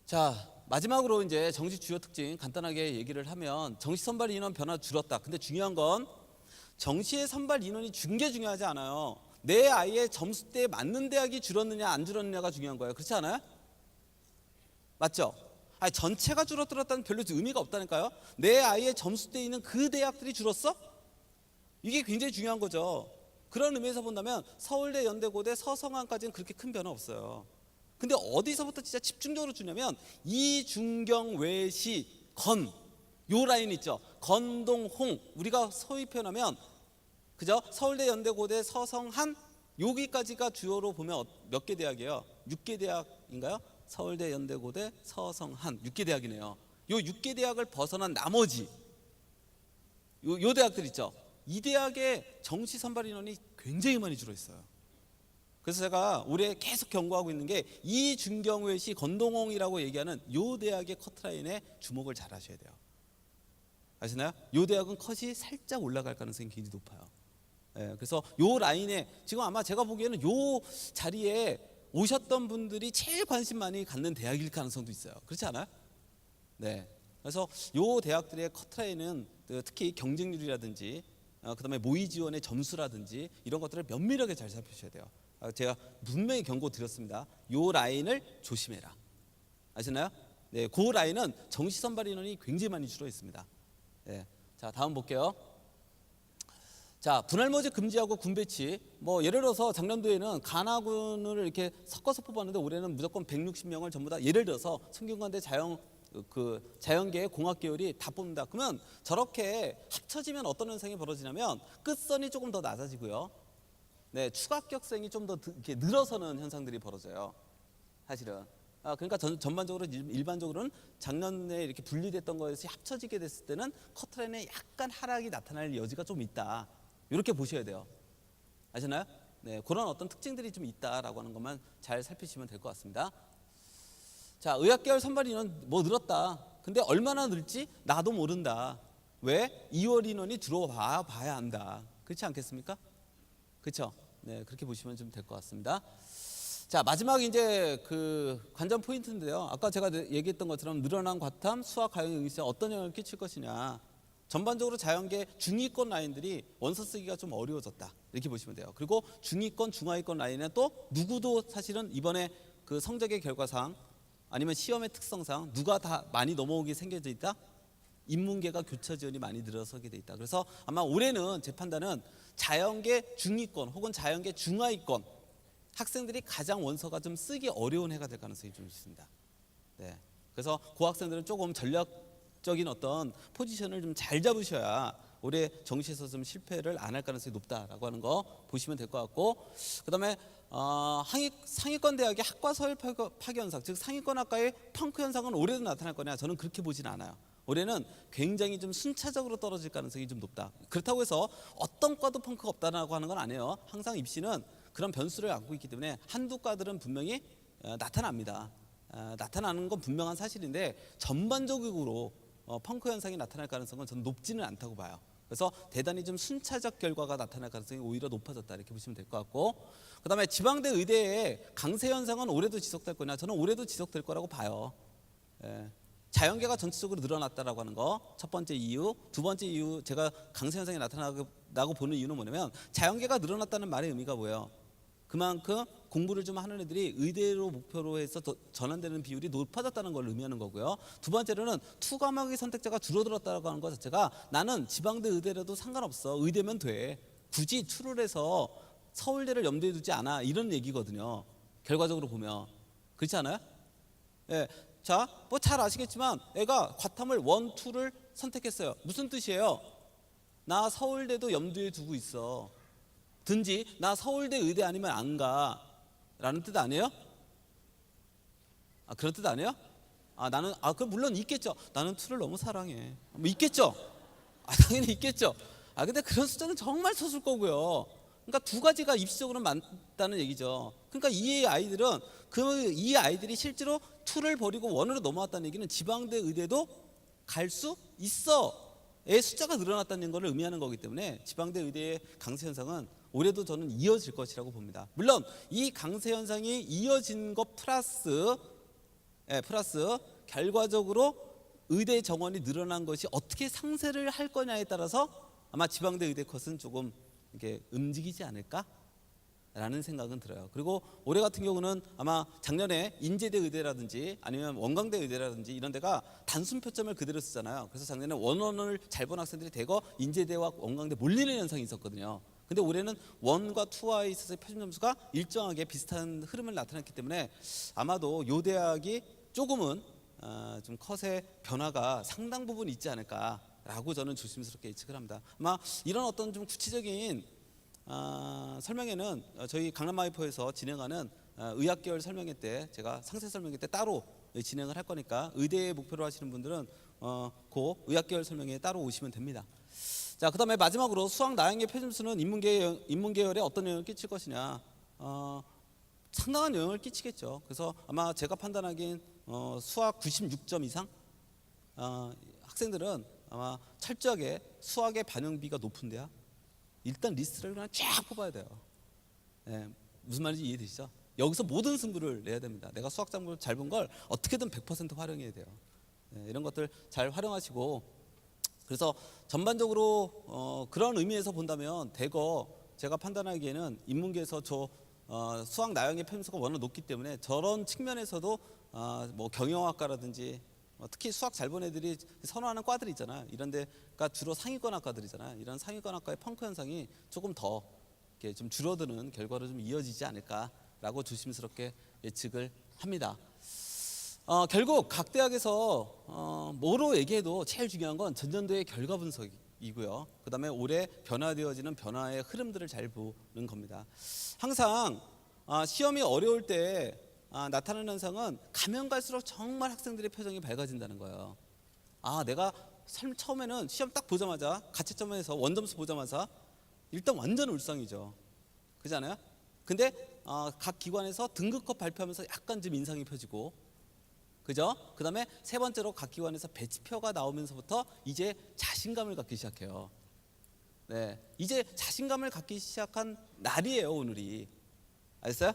자, 마지막으로 이제 정시 주요 특징 간단하게 얘기를 하면 정시 선발 인원 변화 줄었다. 근데 중요한 건 정시의 선발 인원이 준 게 중요하지 않아요. 내 아이의 점수대에 맞는 대학이 줄었느냐 안 줄었느냐가 중요한 거예요. 그렇지 않아요? 맞죠? 아니, 전체가 줄어들었다는 별로 의미가 없다니까요. 내 아이의 점수대에 있는 그 대학들이 줄었어? 이게 굉장히 중요한 거죠. 그런 의미에서 본다면 서울대, 연대고대, 서성한까지는 그렇게 큰 변화 없어요. 근데 어디서부터 진짜 집중적으로 주냐면 이중경, 외시, 건, 요 라인 있죠. 건동, 홍, 우리가 소위 표현하면 그죠? 서울대, 연대고대, 서성한 여기까지가 주요로 보면 몇 개 대학이에요? 6개 대학인가요? 서울대, 연대고대, 서성한 6개 대학이네요. 요 6개 대학을 벗어난 나머지 요 대학들 있죠. 이 대학의 정시 선발 인원이 굉장히 많이 줄어 있어요. 그래서 제가 올해 계속 경고하고 있는 게 이중경외시 건동홍이라고 얘기하는 요 대학의 커트라인에 주목을 잘 하셔야 돼요. 아시나요? 요 대학은 컷이 살짝 올라갈 가능성이 굉장히 높아요. 예, 그래서 요 라인에 지금 아마 제가 보기에는 요 자리에 오셨던 분들이 제일 관심 많이 갖는 대학일 가능성도 있어요. 그렇지 않아요? 네. 그래서 요 대학들의 커트라인은 특히 경쟁률이라든지 그다음에 모의 지원의 점수라든지 이런 것들을 면밀하게 잘 살피셔야 돼요. 제가 분명히 경고 드렸습니다. 요 라인을 조심해라. 아시나요? 네, 그 라인은 정시 선발 인원이 굉장히 많이 줄어 있습니다. 네. 자, 다음 볼게요. 자, 분할 모집 금지하고 군 배치. 뭐 예를 들어서 작년도에는 간화군을 이렇게 섞어서 뽑았는데 올해는 무조건 160명을 전부 다 예를 들어서 성균관대 자연계 공학 계열이 다 뽑는다. 그러면 저렇게 합쳐지면 어떤 현상이 벌어지냐면 끝선이 조금 더 낮아지고요. 네, 추가 합격생이 좀 더 이렇게 늘어서는 현상들이 벌어져요. 사실은. 그러니까 전반적으로 일반적으로는 작년에 이렇게 분리됐던 것이 합쳐지게 됐을 때는 커트라인에 약간 하락이 나타날 여지가 좀 있다. 이렇게 보셔야 돼요. 아시나요? 네, 그런 어떤 특징들이 좀 있다라고 하는 것만 잘 살피시면 될 것 같습니다. 자, 의학계열 선발 인원 뭐 늘었다. 근데 얼마나 늘지 나도 모른다. 왜? 2월 인원이 들어와 봐야 한다. 그렇지 않겠습니까? 그렇죠? 네, 그렇게 보시면 좀 될 것 같습니다. 자, 마지막 이제 그 관전 포인트인데요. 아까 제가 얘기했던 것처럼 늘어난 과탐, 수학, 가용, 응시에 어떤 영향을 끼칠 것이냐. 전반적으로 자연계 중위권 라인들이 원서 쓰기가 좀 어려워졌다. 이렇게 보시면 돼요. 그리고 중위권, 중하위권 라인은 또 누구도 사실은 이번에 그 성적의 결과상 아니면 시험의 특성상 누가 다 많이 넘어오게 생겨져 있다? 인문계가 교차 지원이 많이 늘어서게 돼 있다. 그래서 아마 올해는 제 판단은 자연계 중위권 혹은 자연계 중하위권 학생들이 가장 원서가 좀 쓰기 어려운 해가 될 가능성이 좀 있습니다. 네. 그래서 그 학생들은 조금 전략적인 어떤 포지션을 좀 잘 잡으셔야 올해 정시에서 좀 실패를 안 할 가능성이 높다라고 하는 거 보시면 될 것 같고, 그다음에 상위권 대학의 학과 서열 파괴 현상, 즉 상위권 학과의 펑크 현상은 올해도 나타날 거냐? 저는 그렇게 보지는 않아요. 올해는 굉장히 좀 순차적으로 떨어질 가능성이 좀 높다. 그렇다고 해서 어떤 과도 펑크가 없다라고 하는 건 아니에요. 항상 입시는 그런 변수를 안고 있기 때문에 한두 과들은 분명히 나타납니다. 나타나는 건 분명한 사실인데 전반적으로 펑크 현상이 나타날 가능성은 저는 높지는 않다고 봐요. 그래서 대단히 좀 순차적 결과가 나타날 가능성이 오히려 높아졌다 이렇게 보시면 될 것 같고, 그다음에 지방대 의대의 강세 현상은 올해도 지속될 거냐? 저는 올해도 지속될 거라고 봐요. 자연계가 전체적으로 늘어났다라고 하는 거 첫 번째 이유. 두 번째 이유, 제가 강세 현상이 나타나고 보는 이유는 뭐냐면 자연계가 늘어났다는 말의 의미가 뭐예요? 그만큼 공부를 좀 하는 애들이 의대로 목표로 해서 전환되는 비율이 높아졌다는 걸 의미하는 거고요. 두 번째로는 투 과목의 선택자가 줄어들었다고 하는 것 자체가 나는 지방대 의대라도 상관없어. 의대면 돼. 굳이 투를 해서 서울대를 염두에 두지 않아. 이런 얘기거든요. 결과적으로 보면. 그렇지 않아요? 예. 자, 뭐 잘 아시겠지만 애가 과탐을 1, 2를 선택했어요. 무슨 뜻이에요? 나 서울대도 염두에 두고 있어. 든지 나 서울대 의대 아니면 안 가. 라는 뜻 아니에요? 그런 뜻 아니에요? 나는 그 물론 있겠죠. 나는 투를 너무 사랑해. 뭐 있겠죠. 당연히 있겠죠. 근데 그런 숫자는 정말 소수일 거고요. 그러니까 두 가지가 입시적으로 많다는 얘기죠. 그러니까 이 아이들이 실제로 투를 버리고 원으로 넘어왔다는 얘기는 지방대 의대도 갈 수 있어의 숫자가 늘어났다는 것을 의미하는 거기 때문에 지방대 의대의 강세 현상은 올해도 저는 이어질 것이라고 봅니다. 물론 이 강세 현상이 이어진 것 플러스 플러스 결과적으로 의대 정원이 늘어난 것이 어떻게 상쇄를 할 거냐에 따라서 아마 지방대 의대 컷은 조금 이렇게 움직이지 않을까라는 생각은 들어요. 그리고 올해 같은 경우는 아마 작년에 인제대 의대라든지 아니면 원광대 의대라든지 이런 데가 단순 표점을 그대로 쓰잖아요. 그래서 작년에 원원을 잘 본 학생들이 대거 인제대와 원광대 몰리는 현상이 있었거든요. 근데 올해는 원과 투와에 있어서 표준 점수가 일정하게 비슷한 흐름을 나타냈기 때문에 아마도 요 대학이 조금은 좀 컷의 변화가 상당 부분 있지 않을까라고 저는 조심스럽게 예측을 합니다. 아마 이런 어떤 좀 구체적인 설명회는 저희 강남마이포에서 진행하는 의학계열 설명회 때 제가 상세 설명회 때 따로 진행을 할 거니까 의대에 목표로 하시는 분들은 그 의학계열 설명회에 따로 오시면 됩니다. 자, 그다음에 마지막으로 수학 나형의 표준수는 인문계열에 어떤 영향을 끼칠 것이냐, 상당한 영향을 끼치겠죠. 그래서 아마 제가 판단하기엔 수학 96점 이상 학생들은 아마 철저하게 수학의 반영비가 높은 대학 일단 리스트를 그냥 쫙 뽑아야 돼요. 무슨 말인지 이해되시죠? 여기서 모든 승부를 내야 됩니다. 내가 수학 장부를 잘 본 걸 어떻게든 100% 활용해야 돼요. 이런 것들 잘 활용하시고, 그래서 전반적으로 그런 의미에서 본다면 대거 제가 판단하기에는 인문계에서 수학 나형의 편수가 워낙 높기 때문에 저런 측면에서도 뭐 경영학과라든지 특히 수학 잘 본 애들이 선호하는 과들이 있잖아요. 이런 데가 주로 상위권 학과들이잖아요. 이런 상위권 학과의 펑크 현상이 조금 더 이렇게 좀 줄어드는 결과로 좀 이어지지 않을까라고 조심스럽게 예측을 합니다. 결국 각 대학에서 뭐로 얘기해도 제일 중요한 건 전년도의 결과 분석이고요. 그 다음에 올해 변화되어지는 변화의 흐름들을 잘 보는 겁니다. 항상 시험이 어려울 때 나타나는 현상은 가면 갈수록 정말 학생들의 표정이 밝아진다는 거예요. 내가 처음에는 시험 딱 보자마자 가채점에서 원점수 보자마자 일단 완전 울상이죠. 그렇잖아요? 근데 각 기관에서 등급컷 발표하면서 약간 좀 인상이 펴지고, 그죠? 그 다음에 세 번째로 각 기관에서 배치표가 나오면서부터 이제 자신감을 갖기 시작해요. 네, 이제 자신감을 갖기 시작한 날이에요, 오늘이. 알겠어요?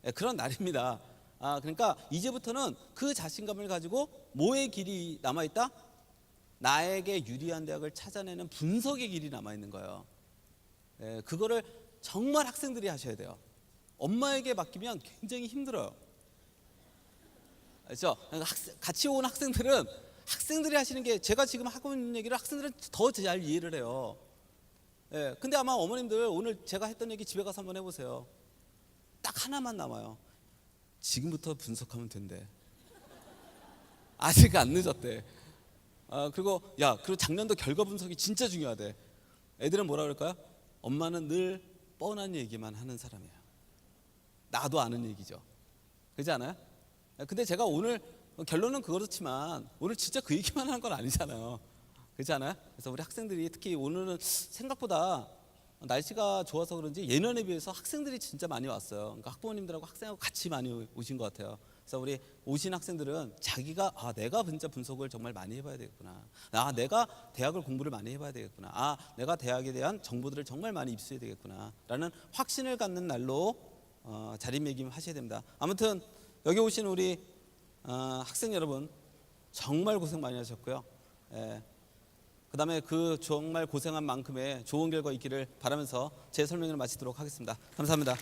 네, 그런 날입니다. 그러니까 이제부터는 그 자신감을 가지고 뭐의 길이 남아있다? 나에게 유리한 대학을 찾아내는 분석의 길이 남아있는 거예요. 네, 그거를 정말 학생들이 하셔야 돼요. 엄마에게 맡기면 굉장히 힘들어요. 그렇죠? 같이 온 학생들은 학생들이 하시는 게, 제가 지금 하고 있는 얘기를 학생들은 더 잘 이해를 해요. 예, 근데 아마 어머님들 오늘 제가 했던 얘기 집에 가서 한번 해보세요. 딱 하나만 남아요. 지금부터 분석하면 된대. 아직 안 늦었대. 그리고 작년도 결과 분석이 진짜 중요하대. 애들은 뭐라 그럴까요? 엄마는 늘 뻔한 얘기만 하는 사람이에요. 나도 아는 얘기죠. 그렇지 않아요? 근데 제가 오늘 결론은 그렇지만 오늘 진짜 그 얘기만 하는 건 아니잖아요. 그렇지 않아요? 그래서 우리 학생들이 특히 오늘은 생각보다 날씨가 좋아서 그런지 예년에 비해서 학생들이 진짜 많이 왔어요. 그러니까 학부모님들하고 학생하고 같이 많이 오신 것 같아요. 그래서 우리 오신 학생들은 자기가 내가 진짜 분석을 정말 많이 해봐야 되겠구나. 내가 대학을 공부를 많이 해봐야 되겠구나. 내가 대학에 대한 정보들을 정말 많이 입수해야 되겠구나 라는 확신을 갖는 날로 자리매김하셔야 됩니다. 아무튼 여기 오신 우리 학생 여러분 정말 고생 많이 하셨고요. 그 다음에 그 정말 고생한 만큼의 좋은 결과 있기를 바라면서 제 설명을 마치도록 하겠습니다. 감사합니다.